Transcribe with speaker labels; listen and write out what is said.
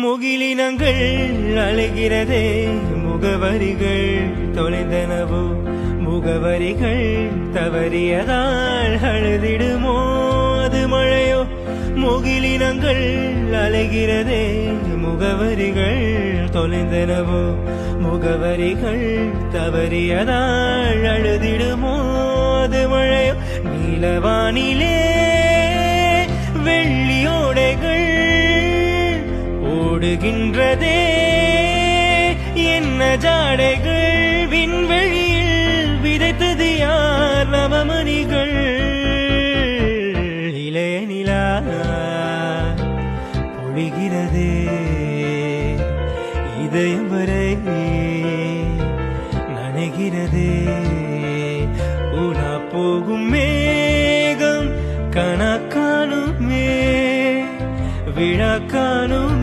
Speaker 1: முகிலினங்கள் அழைகிறதே, முகவரிகள் தொலைந்தனவோ, முகவரிகள் தவறியதால் அழுதிடுமோ அது மழையோ. முகிலினங்கள் அழைகிறதே, முகவரிகள் தொலைந்தனவோ, முகவரிகள் தவறியதால் அழுதிடுமோ அது மழையோ. நீலவானிலே வெள்ளியோடைகள் ஓடுகின்றதே, என்ன ஜாடைகள் விண்வெளியில் விதைத்தது யார் நவமணிகள். இளைய நிலா பொழிகிறதே, இதயம் வரை நனைகிறதே. உலா போகும் மேகம் கணக்கானுமே, விழா காணுமே.